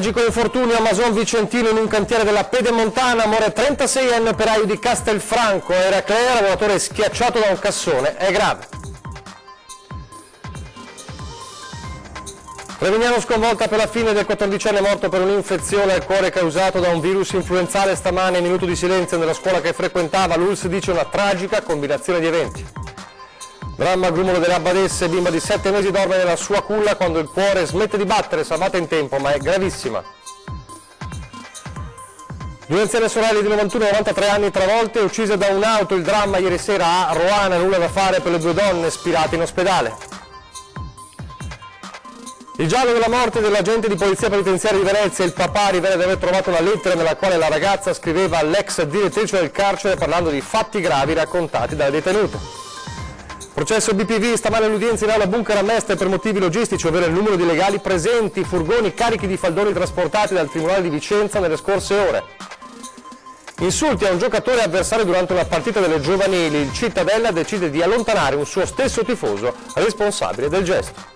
Tragico infortunio a Mason Vicentino in un cantiere della Pedemontana, muore 36enne operaio di Castelfranco, Eraclea, lavoratore schiacciato da un cassone, è grave. Trevignano sconvolta per la fine del 14enne morto per un'infezione al cuore causato da un virus influenzale. Stamane minuto di silenzio nella scuola che frequentava, l'ULS dice una tragica combinazione di eventi. Dramma a Grummolo delle Abbadesse, bimba di 7 mesi dorme nella sua culla quando il cuore smette di battere, salvata in tempo, ma è gravissima. Due anziane sorelle di 91 e 93 anni travolte, uccise da un'auto, il dramma ieri sera a Roana, nulla da fare per le due donne spirate in ospedale. Il giallo della morte dell'agente di polizia penitenziaria di Venezia, il papà rivela di aver trovato una lettera nella quale la ragazza scriveva all'ex direttrice del carcere parlando di fatti gravi raccontati dalle detenute. Processo BPV, stamane l'udienza in aula bunker a Mestre per motivi logistici, ovvero il numero di legali presenti, furgoni carichi di faldoni trasportati dal Tribunale di Vicenza nelle scorse ore. Insulti a un giocatore avversario durante una partita delle giovanili, il Cittadella decide di allontanare un suo stesso tifoso responsabile del gesto.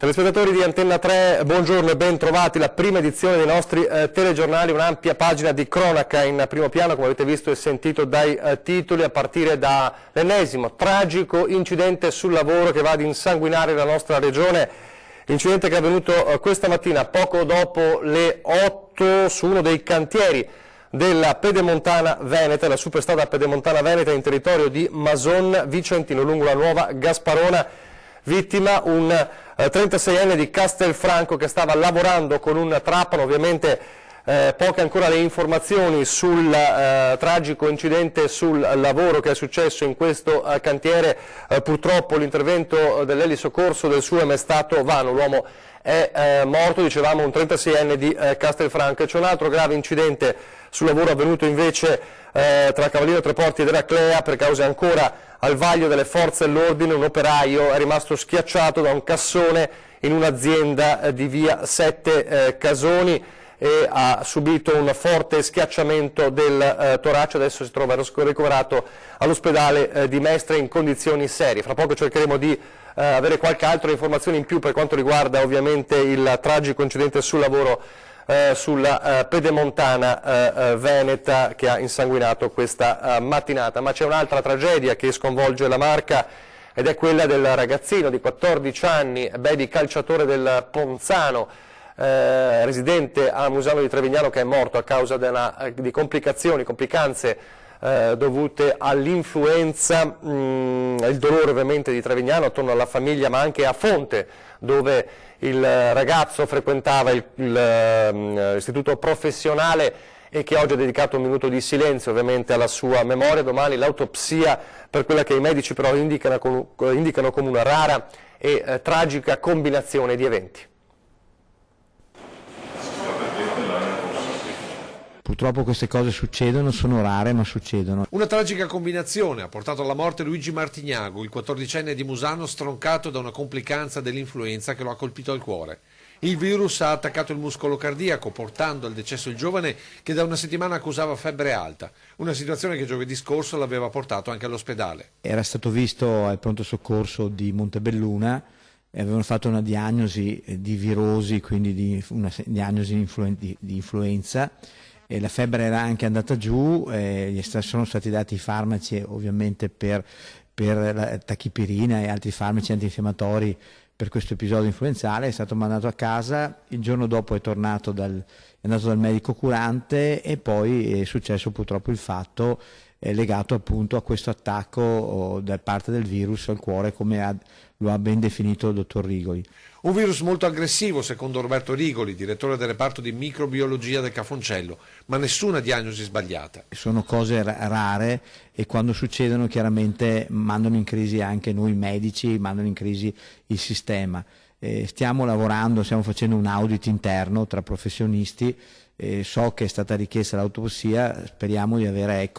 Telespettatori di Antenna 3, buongiorno e ben trovati. La prima edizione dei nostri telegiornali, un'ampia pagina di cronaca in primo piano, come avete visto e sentito dai titoli, a partire dall'ennesimo tragico incidente sul lavoro che va ad insanguinare la nostra regione. Incidente che è avvenuto questa mattina, poco dopo le 8, su uno dei cantieri della Pedemontana Veneta, la superstrada Pedemontana Veneta in territorio di Mason Vicentino, lungo la nuova Gasparona. Vittima un 36enne di Castelfranco che stava lavorando con un trapano. Ovviamente poche ancora le informazioni sul tragico incidente sul lavoro che è successo in questo cantiere. Purtroppo l'intervento dell'elisoccorso del SUEM è stato vano, l'uomo è morto, dicevamo un 36enne di Castelfranco. C'è un altro grave incidente sul lavoro avvenuto invece tra Cavaliere Treporti ed Eraclea per cause ancora al vaglio delle forze dell'ordine. Un operaio è rimasto schiacciato da un cassone in un'azienda di via 7 Casoni e ha subito un forte schiacciamento del torace. Adesso si trova ricoverato all'ospedale di Mestre in condizioni serie. Fra poco cercheremo di avere qualche altra informazione in più per quanto riguarda ovviamente il tragico incidente sul lavoro sulla Pedemontana Veneta che ha insanguinato questa mattinata. Ma c'è un'altra tragedia che sconvolge la Marca ed è quella del ragazzino di 14 anni, Bedi, calciatore del Ponzano, residente a Musano di Trevignano, che è morto a causa di complicanze dovute all'influenza. Il dolore ovviamente di Trevignano attorno alla famiglia, ma anche a Fonte, dove il ragazzo frequentava l'istituto professionale e che oggi ha dedicato un minuto di silenzio ovviamente alla sua memoria. Domani l'autopsia per quella che i medici però indicano come una rara e tragica combinazione di eventi. Purtroppo queste cose succedono, sono rare ma succedono. Una tragica combinazione ha portato alla morte Luigi Martignago, il 14enne di Musano, stroncato da una complicanza dell'influenza che lo ha colpito al cuore. Il virus ha attaccato il muscolo cardiaco, portando al decesso il giovane che da una settimana accusava febbre alta, una situazione che giovedì scorso l'aveva portato anche all'ospedale. Era stato visto al pronto soccorso di Montebelluna e avevano fatto una diagnosi di virosi, quindi una diagnosi di influenza. E la febbre era anche andata giù, gli sono stati dati i farmaci ovviamente per la tachipirina e altri farmaci antinfiammatori per questo episodio influenzale. È stato mandato a casa, il giorno dopo è andato dal medico curante e poi è successo purtroppo il fatto legato appunto a questo attacco da parte del virus al cuore, come lo ha ben definito il dottor Rigoli. Un virus molto aggressivo, secondo Roberto Rigoli, direttore del reparto di microbiologia del Cafoncello, ma nessuna diagnosi sbagliata. Sono cose rare e quando succedono chiaramente mandano in crisi anche noi medici, mandano in crisi il sistema. Stiamo lavorando, stiamo facendo un audit interno tra professionisti. So che è stata richiesta l'autopsia, speriamo di avere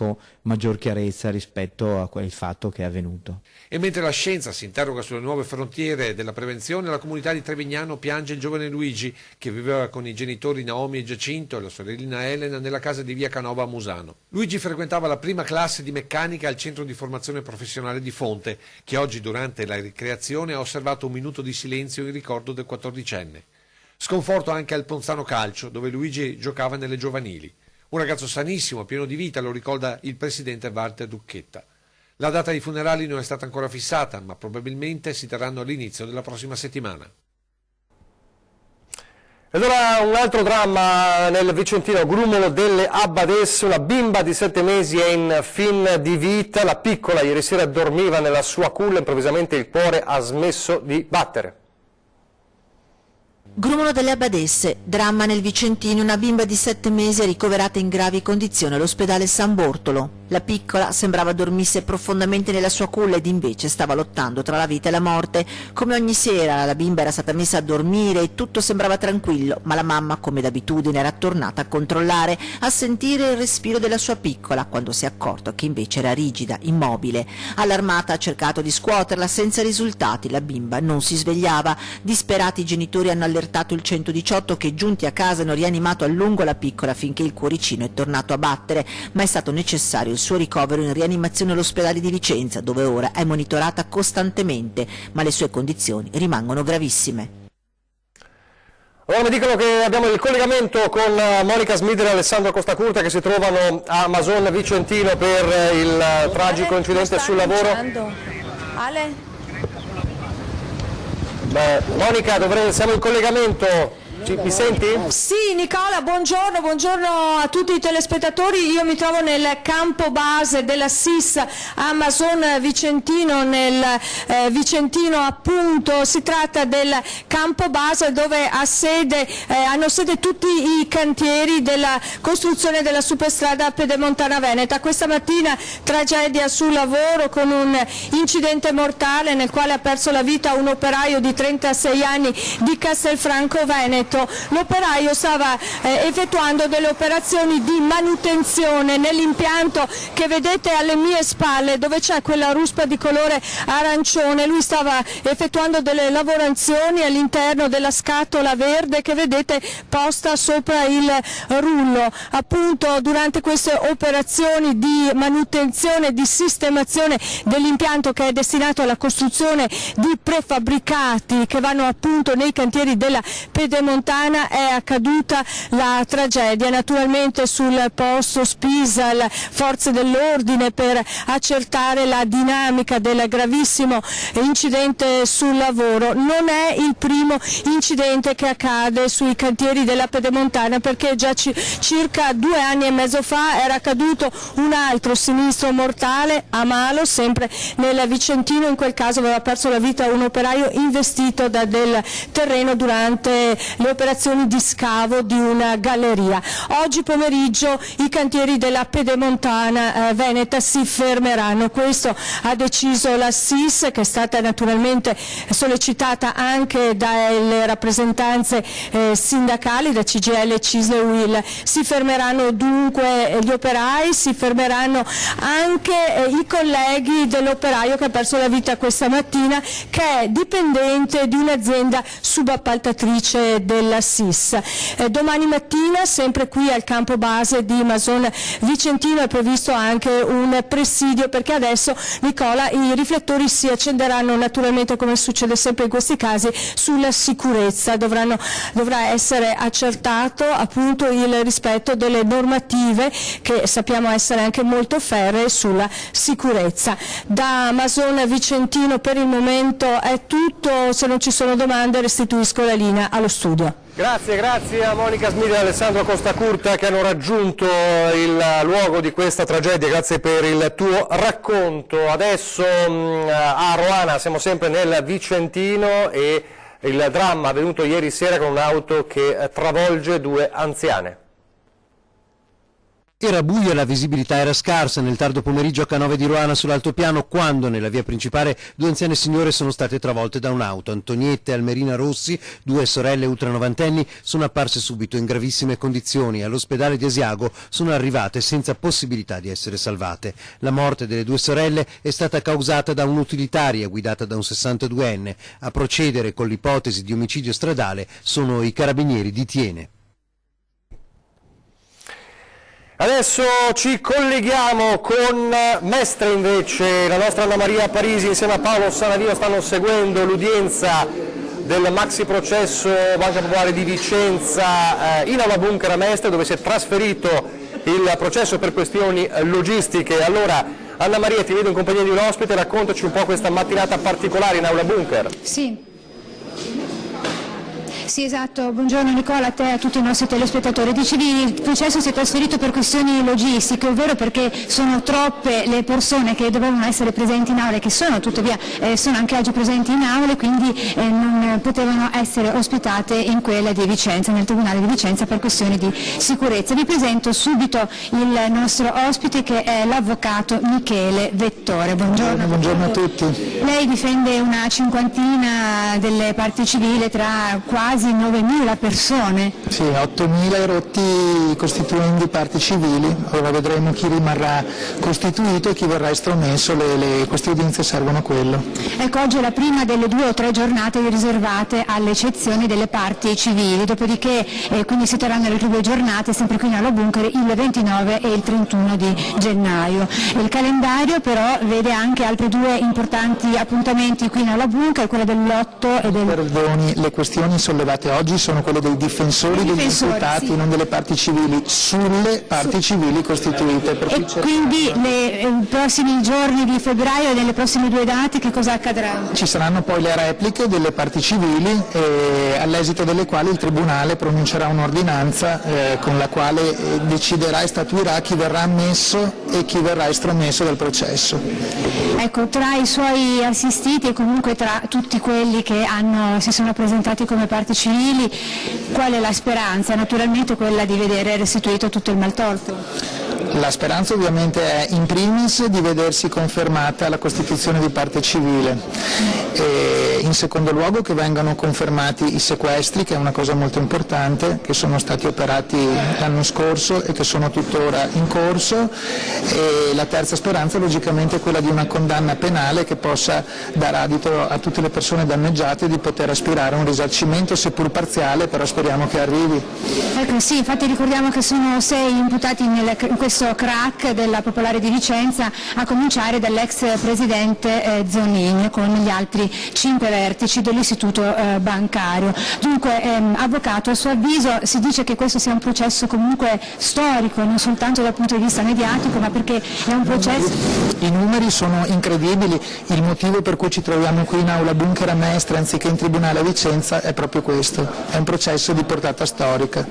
maggior chiarezza rispetto a quel fatto che è avvenuto. E mentre la scienza si interroga sulle nuove frontiere della prevenzione, la comunità di Trevignano piange il giovane Luigi che viveva con i genitori Naomi e Giacinto e la sorellina Elena nella casa di via Canova a Musano. Luigi frequentava la prima classe di meccanica al centro di formazione professionale di Fonte, che oggi durante la ricreazione ha osservato un minuto di silenzio in ricordo del 14enne. Sconforto anche al Ponzano Calcio, dove Luigi giocava nelle giovanili. Un ragazzo sanissimo, pieno di vita, lo ricorda il presidente Walter Ducchetta. La data dei funerali non è stata ancora fissata, ma probabilmente si terranno all'inizio della prossima settimana. Ed ora un altro dramma nel Vicentino, Grumolo delle Abbadesse, una bimba di 7 mesi è in fin di vita, la piccola ieri sera dormiva nella sua culla, improvvisamente il cuore ha smesso di battere. Grumolo delle Abbadesse, dramma nel Vicentino, una bimba di 7 mesi è ricoverata in gravi condizioni all'ospedale San Bortolo. La piccola sembrava dormisse profondamente nella sua culla ed invece stava lottando tra la vita e la morte. Come ogni sera la bimba era stata messa a dormire e tutto sembrava tranquillo, ma la mamma, come d'abitudine, era tornata a controllare, a sentire il respiro della sua piccola, quando si è accorto che invece era rigida, immobile. Allarmata ha cercato di scuoterla, senza risultati, la bimba non si svegliava. Disperati i genitori hanno allertato il 118 che, giunti a casa, hanno rianimato a lungo la piccola finché il cuoricino è tornato a battere, ma è stato necessario il suo ricovero in rianimazione all'ospedale di Vicenza, dove ora è monitorata costantemente, ma le sue condizioni rimangono gravissime. Ora mi dicono che abbiamo il collegamento con Monica Smidere e Alessandro Costacurta che si trovano a Mason Vicentino per il tragico incidente sul lavoro. Ale? Monica, siamo in collegamento. Mi senti? Sì, Nicola, buongiorno a tutti i telespettatori. Io mi trovo nel campo base della SIS a Mason Vicentino, nel Vicentino appunto. Si tratta del campo base dove hanno sede tutti i cantieri della costruzione della superstrada Pedemontana Veneta. Questa mattina tragedia sul lavoro con un incidente mortale nel quale ha perso la vita un operaio di 36 anni di Castelfranco Veneto. L'operaio stava effettuando delle operazioni di manutenzione nell'impianto che vedete alle mie spalle, dove c'è quella ruspa di colore arancione. Lui stava effettuando delle lavorazioni all'interno della scatola verde che vedete posta sopra il rullo. Appunto, durante queste operazioni di manutenzione e di sistemazione dell'impianto, che è destinato alla costruzione di prefabbricati che vanno appunto nei cantieri della Pedemontana, è accaduta la tragedia. Naturalmente sul posto spisa le forze dell'ordine per accertare la dinamica del gravissimo incidente sul lavoro. Non è il primo incidente che accade sui cantieri della Pedemontana, perché già circa 2 anni e mezzo fa era accaduto un altro sinistro mortale a Malo, sempre nel Vicentino. In quel caso aveva perso la vita un operaio investito da del terreno durante le operazioni di scavo di una galleria. Oggi pomeriggio i cantieri della Pedemontana Veneta si fermeranno. Questo ha deciso la SIS, che è stata naturalmente sollecitata anche dalle rappresentanze sindacali, da CGIL, CISL e UIL. Si fermeranno dunque gli operai, si fermeranno anche i colleghi dell'operaio che ha perso la vita questa mattina, che è dipendente di un'azienda subappaltatrice della SIS. Domani mattina, sempre qui al campo base di Mason Vicentino, è previsto anche un presidio, perché adesso, Nicola, i riflettori si accenderanno naturalmente, come succede sempre in questi casi, sulla sicurezza. Dovrà essere accertato appunto il rispetto delle normative, che sappiamo essere anche molto ferree sulla sicurezza. Da Mason Vicentino per il momento è tutto. Se non ci sono domande restituisco la linea allo studio. Grazie a Monica Smidere e Alessandro Costacurta che hanno raggiunto il luogo di questa tragedia. Grazie per il tuo racconto. Adesso a Roana, siamo sempre nel Vicentino, e il dramma avvenuto ieri sera con un'auto che travolge 2 anziane. Era buio e la visibilità era scarsa nel tardo pomeriggio a Canove di Roana sull'altopiano, quando nella via principale 2 anziane signore sono state travolte da un'auto. Antonietta e Almerina Rossi, 2 sorelle ultranovantenni, sono apparse subito in gravissime condizioni. All'ospedale di Asiago sono arrivate senza possibilità di essere salvate. La morte delle 2 sorelle è stata causata da un'utilitaria guidata da un 62enne. A procedere con l'ipotesi di omicidio stradale sono i carabinieri di Thiene. Adesso ci colleghiamo con Mestre invece. La nostra Anna Maria Parisi insieme a Paolo Sanavino stanno seguendo l'udienza del maxi processo Banca Popolare di Vicenza in Aula Bunker a Mestre, dove si è trasferito il processo per questioni logistiche. Allora, Anna Maria, ti vedo in compagnia di un ospite, raccontaci un po' questa mattinata particolare in Aula Bunker. Sì, esatto. Buongiorno Nicola, a te e a tutti i nostri telespettatori. Dicevi, il processo si è trasferito per questioni logistiche, ovvero perché sono troppe le persone che dovevano essere presenti in aula e che sono tuttavia sono anche oggi presenti in aula e quindi non potevano essere ospitate in quella di Vicenza, nel Tribunale di Vicenza, per questioni di sicurezza. Vi presento subito il nostro ospite, che è l'avvocato Michele Vettore. Buongiorno. Buongiorno a tutti. Lei difende una cinquantina delle parti civili tra quasi 9.000 persone. Sì, 8.000 erotti costituenti parti civili. Ora vedremo chi rimarrà costituito e chi verrà estromesso, queste udienze servono a quello. Ecco, oggi è la prima delle 2 o 3 giornate riservate alle eccezioni delle parti civili, dopodiché quindi si terranno le 2 giornate sempre qui in Aula Bunker il 29 e il 31 di gennaio. Il calendario però vede anche altri 2 importanti appuntamenti qui in Aula Bunker, quella dell'8 e del... Perdoni, le questioni sollevate oggi sono quelle dei difensori degli imputati, sì, non delle parti civili, sulle parti civili costituite. E quindi nei prossimi giorni di febbraio e nelle prossime 2 date che cosa accadrà? Ci saranno poi le repliche delle parti civili, all'esito delle quali il Tribunale pronuncerà un'ordinanza con la quale deciderà e statuirà chi verrà ammesso e chi verrà estromesso dal processo. Ecco, tra i suoi assistiti e comunque tra tutti quelli che si sono presentati come parti civili, qual è la speranza? Naturalmente quella di vedere restituito tutto il maltolto. La speranza ovviamente è in primis di vedersi confermata la costituzione di parte civile, e in secondo luogo che vengano confermati i sequestri, che è una cosa molto importante, che sono stati operati l'anno scorso e che sono tuttora in corso, e la terza speranza logicamente è quella di una condanna penale che possa dar adito a tutte le persone danneggiate di poter aspirare a un risarcimento, seppur parziale, però speriamo che arrivi. Ecco, sì, infatti ricordiamo che sono 6 imputati in questo crack della Popolare di Vicenza, a cominciare dall'ex presidente Zonin, con gli altri 5 vertici dell'istituto bancario. Dunque, avvocato, a suo avviso si dice che questo sia un processo comunque storico, non soltanto dal punto di vista mediatico, ma perché è un processo... I numeri sono incredibili, il motivo per cui ci troviamo qui in Aula Bunker a Mestre anziché in Tribunale a Vicenza è proprio questo, è un processo di portata storica.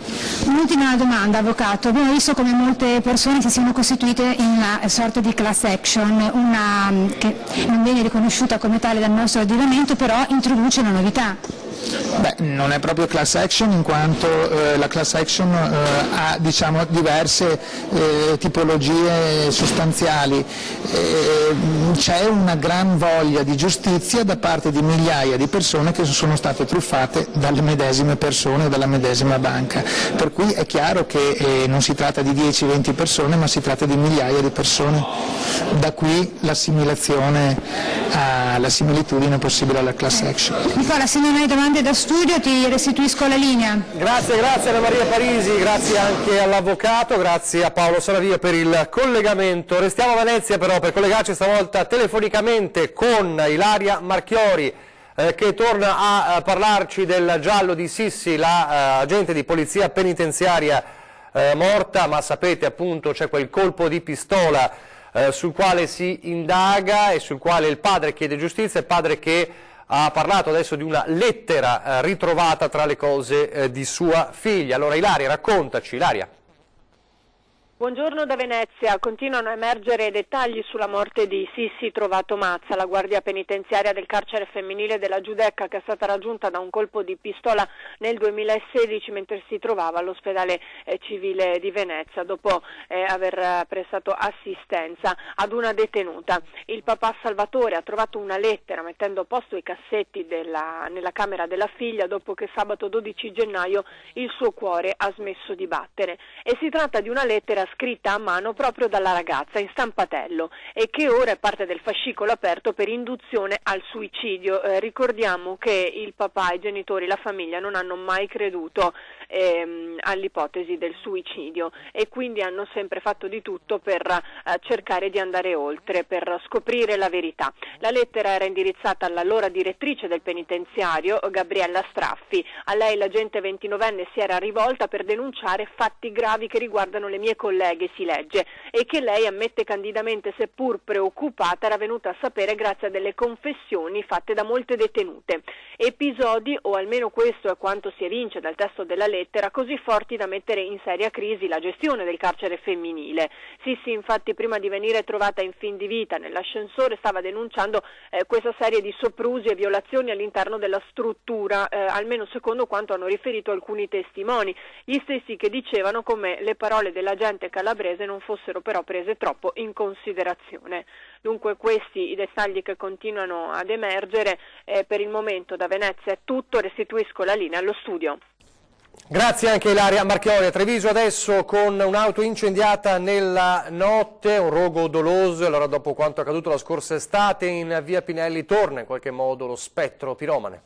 Un'ultima domanda, avvocato. Abbiamo visto come molte persone si siano costituite in una sorta di class action, che non viene riconosciuta come tale dal nostro ordinamento, però introduce una novità. Beh, non è proprio class action, in quanto la class action ha diverse tipologie sostanziali. C'è una gran voglia di giustizia da parte di migliaia di persone che sono state truffate dalle medesime persone o dalla medesima banca, per cui è chiaro che non si tratta di 10-20 persone, ma si tratta di migliaia di persone. Da qui l'assimilazione alla similitudine possibile alla class action. Nicola, se non hai domande da studio ti restituisco la linea. Grazie Anna Maria Parisi, grazie anche all'avvocato, grazie a Paolo Saravia per il collegamento. Restiamo a Venezia però per collegarci stavolta telefonicamente con Ilaria Marchiori, che torna a parlarci del giallo di Sissi, l'agente di polizia penitenziaria morta, ma sapete appunto c'è quel colpo di pistola sul quale si indaga e sul quale il padre chiede giustizia, il padre che ha parlato adesso di una lettera ritrovata tra le cose di sua figlia. Allora Ilaria, raccontaci. Ilaria. Buongiorno da Venezia. Continuano a emergere dettagli sulla morte di Sissi Trovato Mazza, la guardia penitenziaria del carcere femminile della Giudecca, che è stata raggiunta da un colpo di pistola nel 2016 mentre si trovava all'ospedale civile di Venezia, dopo aver prestato assistenza ad una detenuta. Il papà Salvatore ha trovato una lettera mettendo a posto i cassetti nella camera della figlia dopo che sabato 12 gennaio il suo cuore ha smesso di battere, e si tratta di una lettera scritta a mano proprio dalla ragazza in stampatello e che ora è parte del fascicolo aperto per induzione al suicidio. Ricordiamo che il papà, i genitori, la famiglia non hanno mai creduto all'ipotesi del suicidio e quindi hanno sempre fatto di tutto per cercare di andare oltre, per scoprire la verità. La lettera era indirizzata all'allora direttrice del penitenziario, Gabriella Straffi. A lei l'agente 29enne si era rivolta per denunciare fatti gravi che riguardano le mie colleghe, si legge, e che lei ammette candidamente, seppur preoccupata, era venuta a sapere grazie a delle confessioni fatte da molte detenute. Episodi, o almeno questo è quanto si evince dal testo della lettera, così forti da mettere in seria crisi la gestione del carcere femminile. Sissi infatti, prima di venire trovata in fin di vita nell'ascensore, stava denunciando questa serie di soprusi e violazioni all'interno della struttura, almeno secondo quanto hanno riferito alcuni testimoni, gli stessi che dicevano come le parole dell'agente calabrese non fossero però prese troppo in considerazione. Dunque questi i dettagli che continuano ad emergere. Per il momento da Venezia è tutto, restituisco la linea allo studio. Grazie anche Ilaria Marchiori. A Treviso adesso con un'auto incendiata nella notte, un rogo doloso. Allora, dopo quanto accaduto la scorsa estate in via Pinelli torna in qualche modo lo spettro piromane.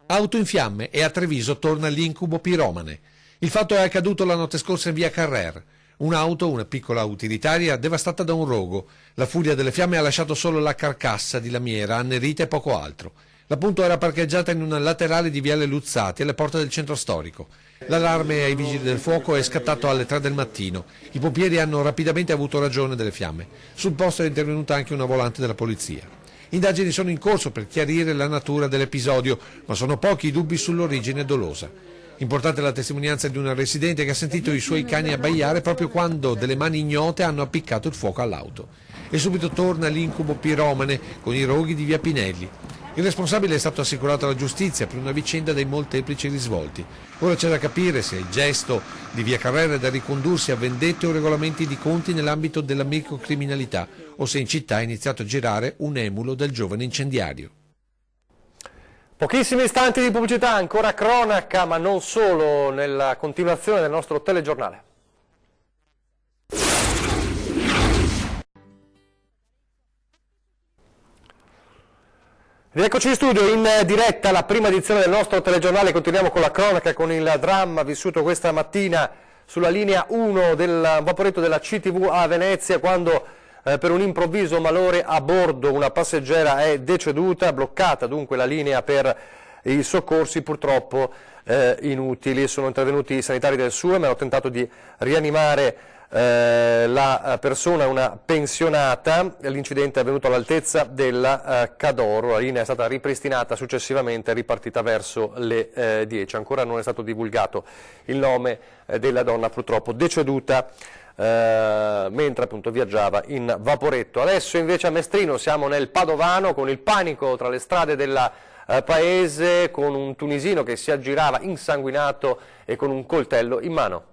Auto in fiamme e a Treviso torna l'incubo piromane. Il fatto è accaduto la notte scorsa in via Carrer. Un'auto, una piccola utilitaria, devastata da un rogo. La furia delle fiamme ha lasciato solo la carcassa di lamiera annerita e poco altro. La Punto era parcheggiata in una laterale di viale Luzzati alle porte del centro storico. L'allarme ai vigili del fuoco è scattato alle 3 del mattino. I pompieri hanno rapidamente avuto ragione delle fiamme. Sul posto è intervenuta anche una volante della polizia. Indagini sono in corso per chiarire la natura dell'episodio, ma sono pochi i dubbi sull'origine dolosa. Importante la testimonianza di una residente che ha sentito i suoi cani abbaiare proprio quando delle mani ignote hanno appiccato il fuoco all'auto. E subito torna l'incubo piromane con i roghi di via Pinelli. Il responsabile è stato assicurato alla giustizia per una vicenda dai molteplici risvolti. Ora c'è da capire se il gesto di via Carrera è da ricondursi a vendette o regolamenti di conti nell'ambito della microcriminalità o se in città è iniziato a girare un emulo del giovane incendiario. Pochissimi istanti di pubblicità, ancora cronaca, ma non solo, nella continuazione del nostro telegiornale. Rieccoci in studio, in diretta la prima edizione del nostro telegiornale. Continuiamo con la cronaca, con il dramma vissuto questa mattina sulla linea 1 del vaporetto della CTV a Venezia, quando per un improvviso malore a bordo una passeggera è deceduta, bloccata dunque la linea per i soccorsi, purtroppo inutili. Sono intervenuti i sanitari del SUEM e hanno tentato di rianimare la persona, una pensionata. L'incidente è avvenuto all'altezza della Cadoro, la linea è stata ripristinata successivamente, ripartita verso le 10. Ancora non è stato divulgato il nome della donna purtroppo deceduta mentre appunto viaggiava in vaporetto. Adesso invece a Mestrino siamo nel Padovano con il panico tra le strade del paese, con un tunisino che si aggirava insanguinato e con un coltello in mano.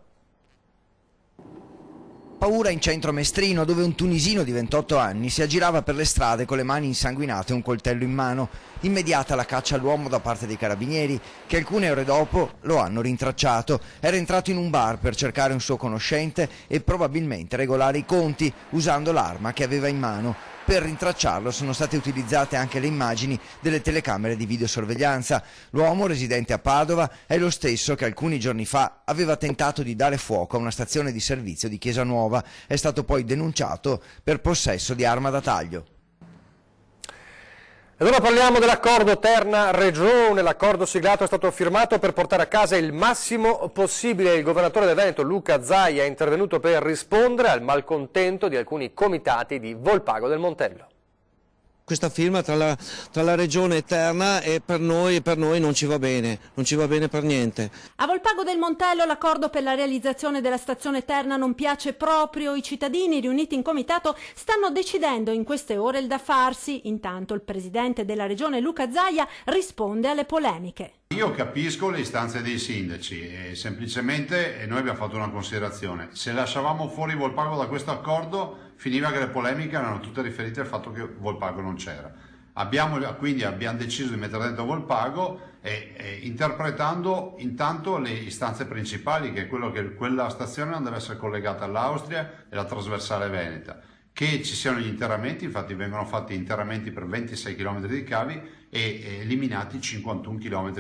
Paura in centro Mestrino, dove un tunisino di 28 anni si aggirava per le strade con le mani insanguinate e un coltello in mano. Immediata la caccia all'uomo da parte dei carabinieri, che alcune ore dopo lo hanno rintracciato. Era entrato in un bar per cercare un suo conoscente e probabilmente regolare i conti usando l'arma che aveva in mano. Per rintracciarlo sono state utilizzate anche le immagini delle telecamere di videosorveglianza. L'uomo, residente a Padova, è lo stesso che alcuni giorni fa aveva tentato di dare fuoco a una stazione di servizio di Chiesa Nuova. È stato poi denunciato per possesso di arma da taglio. Ed ora parliamo dell'accordo Terna-Regione. L'accordo siglato è stato firmato per portare a casa il massimo possibile. Il governatore del Veneto, Luca Zaia, è intervenuto per rispondere al malcontento di alcuni comitati di Volpago del Montello. Questa firma tra la Regione e Terna e per noi non ci va bene per niente. A Volpago del Montello l'accordo per la realizzazione della stazione Terna non piace proprio. I cittadini riuniti in comitato stanno decidendo in queste ore il da farsi. Intanto il presidente della Regione Luca Zaia risponde alle polemiche. Io capisco le istanze dei sindaci e semplicemente noi abbiamo fatto una considerazione. Se lasciavamo fuori Volpago da questo accordo finiva che le polemiche erano tutte riferite al fatto che Volpago non c'era. Quindi abbiamo deciso di mettere dentro Volpago interpretando intanto le istanze principali, che è quello che quella stazione non deve essere collegata all'Austria e la trasversale veneta, che ci siano gli interramenti, infatti vengono fatti interramenti per 26 km di cavi e eliminati 51 km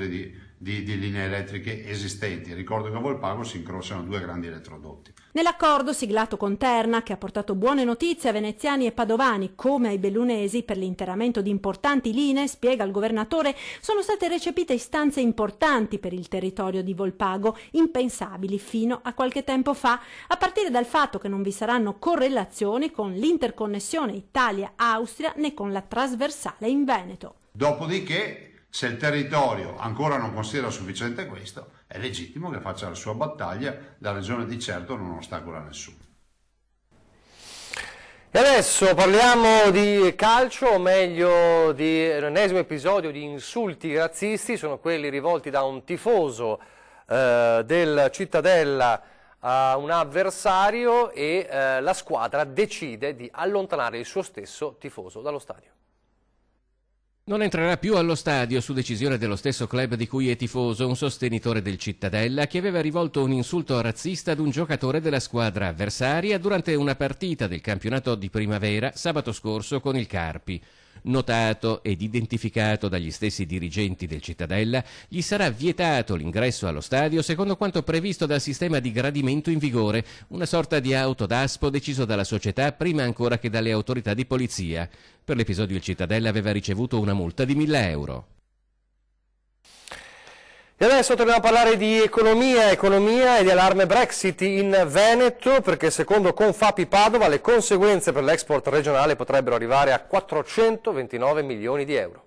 di linee elettriche esistenti. Ricordo che a Volpago si incrociano 2 grandi elettrodotti. Nell'accordo siglato con Terna, che ha portato buone notizie a veneziani e padovani come ai bellunesi per l'interramento di importanti linee, spiega il governatore, sono state recepite istanze importanti per il territorio di Volpago, impensabili fino a qualche tempo fa, a partire dal fatto che non vi saranno correlazioni con l'interconnessione Italia-Austria né con la trasversale in Veneto. Dopodiché, se il territorio ancora non considera sufficiente questo, è legittimo che faccia la sua battaglia, la regione di certo non ostacola nessuno. E adesso parliamo di calcio, o meglio di un ennesimo episodio di insulti razzisti, sono quelli rivolti da un tifoso del Cittadella a un avversario e la squadra decide di allontanare il suo stesso tifoso dallo stadio. Non entrerà più allo stadio su decisione dello stesso club di cui è tifoso un sostenitore del Cittadella che aveva rivolto un insulto razzista ad un giocatore della squadra avversaria durante una partita del campionato di primavera sabato scorso con il Carpi. Notato ed identificato dagli stessi dirigenti del Cittadella, gli sarà vietato l'ingresso allo stadio secondo quanto previsto dal sistema di gradimento in vigore, una sorta di autodaspo deciso dalla società prima ancora che dalle autorità di polizia. Per l'episodio il Cittadella aveva ricevuto una multa di 1.000 euro. E adesso torniamo a parlare di economia e di allarme Brexit in Veneto, perché secondo Confapi Padova le conseguenze per l'export regionale potrebbero arrivare a 429 milioni di euro.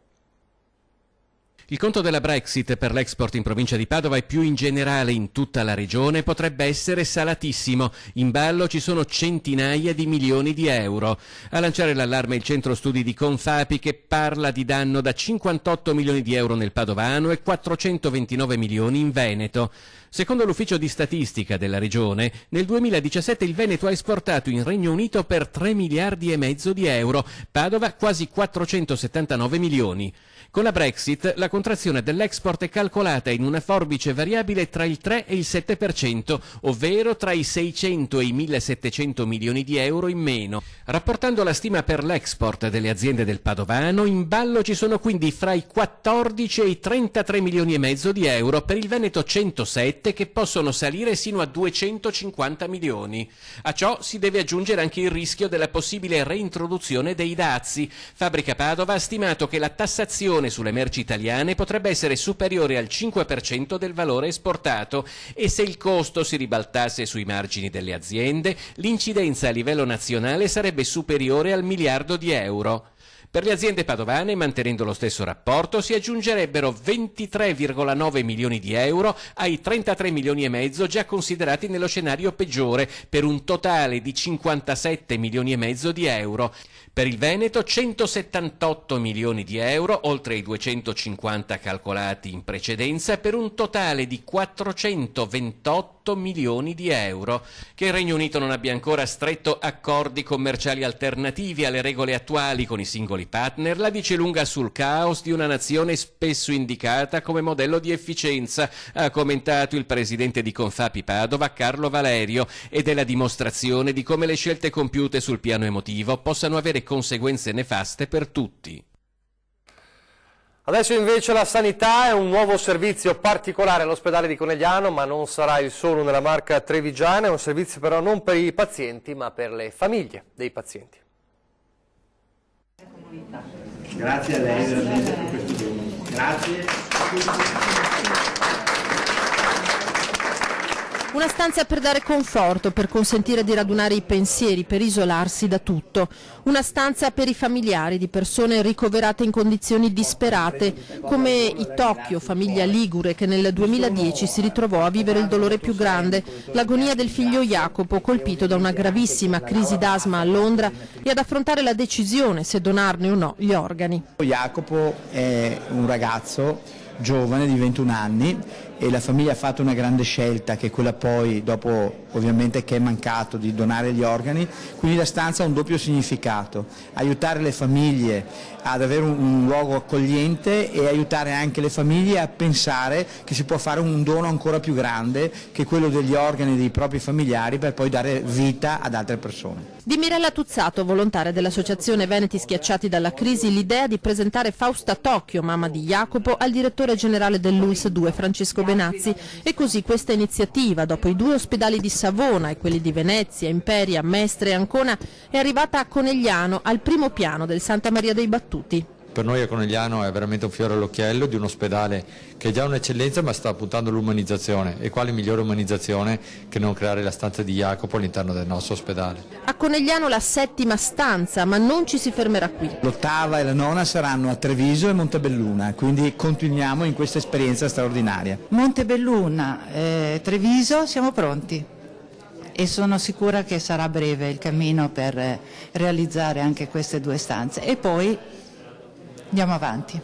Il conto della Brexit per l'export in provincia di Padova e più in generale in tutta la regione potrebbe essere salatissimo. In ballo ci sono centinaia di milioni di euro. A lanciare l'allarme il centro studi di Confapi che parla di danno da 58 milioni di euro nel Padovano e 429 milioni in Veneto. Secondo l'ufficio di statistica della regione, nel 2017 il Veneto ha esportato in Regno Unito per 3 miliardi e mezzo di euro, Padova quasi 479 milioni. Con la Brexit la contrazione dell'export è calcolata in una forbice variabile tra il 3 e il 7%, ovvero tra i 600 e i 1.700 milioni di euro in meno. Rapportando la stima per l'export delle aziende del Padovano, in ballo ci sono quindi fra i 14 e i 33 milioni e mezzo di euro, per il Veneto 107 che possono salire sino a 250 milioni. A ciò si deve aggiungere anche il rischio della possibile reintroduzione dei dazi. Fabbrica Padova ha stimato che la tassazione sulle merci italiane potrebbe essere superiore al 5% del valore esportato e se il costo si ribaltasse sui margini delle aziende, l'incidenza a livello nazionale sarebbe superiore al 1 miliardo di euro. Per le aziende padovane, mantenendo lo stesso rapporto, si aggiungerebbero 23,9 milioni di euro ai 33 milioni e mezzo già considerati nello scenario peggiore, per un totale di 57 milioni e mezzo di euro. Per il Veneto 178 milioni di euro, oltre ai 250 calcolati in precedenza, per un totale di 428 milioni di euro. Che il Regno Unito non abbia ancora stretto accordi commerciali alternativi alle regole attuali con i singoli partner la dice lunga sul caos di una nazione spesso indicata come modello di efficienza, ha commentato il presidente di Confapi Padova, Carlo Valerio, ed è la dimostrazione di come le scelte compiute sul piano emotivo possano avere conseguenze nefaste per tutti. Adesso invece la sanità è un nuovo servizio particolare all'ospedale di Conegliano, ma non sarà il solo nella Marca trevigiana, è un servizio però non per i pazienti ma per le famiglie dei pazienti. Grazie a lei veramente per questo giorno. Grazie. Una stanza per dare conforto, per consentire di radunare i pensieri, per isolarsi da tutto. Una stanza per i familiari di persone ricoverate in condizioni disperate, come i Tocchio, famiglia ligure che nel 2010 si ritrovò a vivere il dolore più grande, l'agonia del figlio Jacopo, colpito da una gravissima crisi d'asma a Londra, e ad affrontare la decisione se donarne o no gli organi. Jacopo è un ragazzo giovane di 21 anni e la famiglia ha fatto una grande scelta, che è quella poi, dopo ovviamente che è mancato, di donare gli organi, quindi la stanza ha un doppio significato: aiutare le famiglie ad avere un luogo accogliente e aiutare anche le famiglie a pensare che si può fare un dono ancora più grande, che è quello degli organi dei propri familiari, per poi dare vita ad altre persone. Di Mirella Tuzzato, volontaria dell'associazione Veneti Schiacciati dalla Crisi, l'idea di presentare Fausta Tocchio, mamma di Jacopo, al direttore generale del LUISS 2 Francesco Benazzi, e così questa iniziativa, dopo i 2 ospedali di Savona e quelli di Venezia, Imperia, Mestre e Ancona, è arrivata a Conegliano, al primo piano del Santa Maria dei Battuti. Per noi a Conegliano è veramente un fiore all'occhiello di un ospedale che è già un'eccellenza, ma sta puntando all'umanizzazione, e quale migliore umanizzazione che non creare la stanza di Jacopo all'interno del nostro ospedale. A Conegliano la 7ª stanza, ma non ci si fermerà qui. L'8ª e la 9ª saranno a Treviso e Montebelluna, quindi continuiamo in questa esperienza straordinaria. Montebelluna, Treviso, siamo pronti. E sono sicura che sarà breve il cammino per realizzare anche queste 2 stanze, e poi andiamo avanti.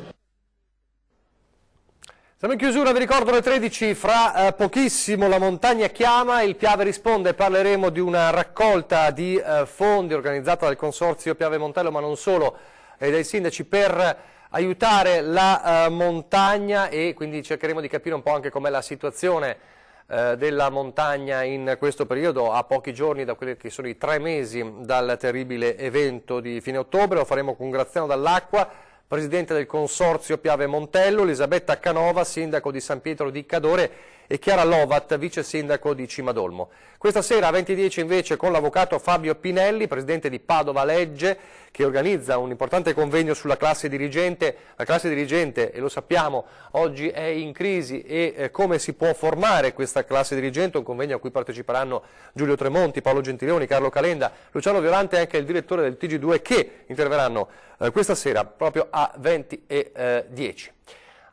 Siamo in chiusura, vi ricordo alle 13, fra pochissimo La Montagna Chiama, il Piave risponde, parleremo di una raccolta di fondi organizzata dal Consorzio Piave Montello, ma non solo, e dai sindaci, per aiutare la montagna, e quindi cercheremo di capire un po' anche com'è la situazione della montagna in questo periodo, a pochi giorni da quelli che sono i 3 mesi dal terribile evento di fine ottobre. Lo faremo con Graziano Dall'Acqua, presidente del Consorzio Piave Montello, Elisabetta Canova, sindaco di San Pietro di Cadore, e Chiara Lovat, vice sindaco di Cimadolmo. Questa sera a 20:10 invece con l'avvocato Fabio Pinelli, presidente di Padova Legge, che organizza un importante convegno sulla classe dirigente. La classe dirigente, e lo sappiamo, oggi è in crisi, e come si può formare questa classe dirigente, un convegno a cui parteciperanno Giulio Tremonti, Paolo Gentiloni, Carlo Calenda, Luciano Violante e anche il direttore del TG2, che interverranno questa sera proprio a 20:10.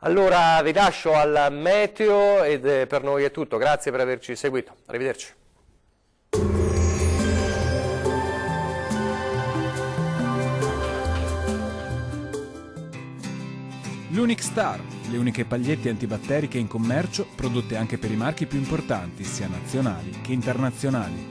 Allora vi lascio al meteo, ed per noi è tutto. Grazie per averci seguito. Arrivederci. L'Unic Star, le uniche pagliette antibatteriche in commercio, prodotte anche per i marchi più importanti, sia nazionali che internazionali.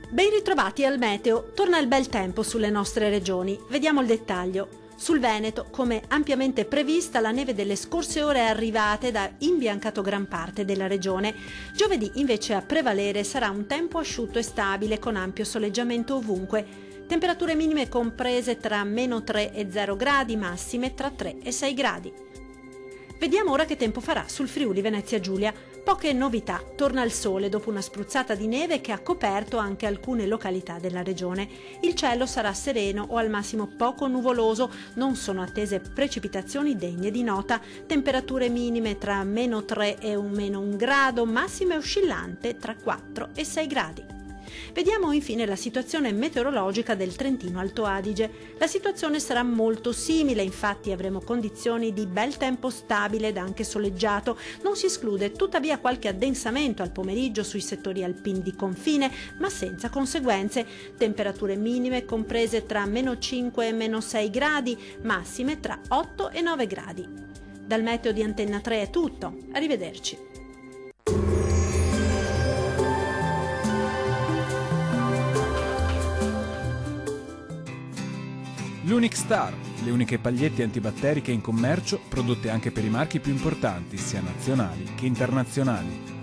Ben ritrovati al meteo. Torna il bel tempo sulle nostre regioni. Vediamo il dettaglio. Sul Veneto, come ampiamente prevista, la neve delle scorse ore è arrivata ed ha imbiancato gran parte della regione. Giovedì invece a prevalere sarà un tempo asciutto e stabile, con ampio soleggiamento ovunque. Temperature minime comprese tra -3 e 0 gradi, massime tra 3 e 6 gradi. Vediamo ora che tempo farà sul Friuli Venezia Giulia. Poche novità, torna il sole dopo una spruzzata di neve che ha coperto anche alcune località della regione. Il cielo sarà sereno o al massimo poco nuvoloso, non sono attese precipitazioni degne di nota, temperature minime tra -3 e -1 grado, massime oscillante tra 4 e 6 gradi. Vediamo infine la situazione meteorologica del Trentino Alto Adige. La situazione sarà molto simile, infatti avremo condizioni di bel tempo stabile ed anche soleggiato. Non si esclude tuttavia qualche addensamento al pomeriggio sui settori alpini di confine, ma senza conseguenze. Temperature minime comprese tra -5 e -6 gradi, massime tra 8 e 9 gradi. Dal meteo di Antenna 3 è tutto, arrivederci. L'Unic Star, le uniche pagliette antibatteriche in commercio, prodotte anche per i marchi più importanti, sia nazionali che internazionali.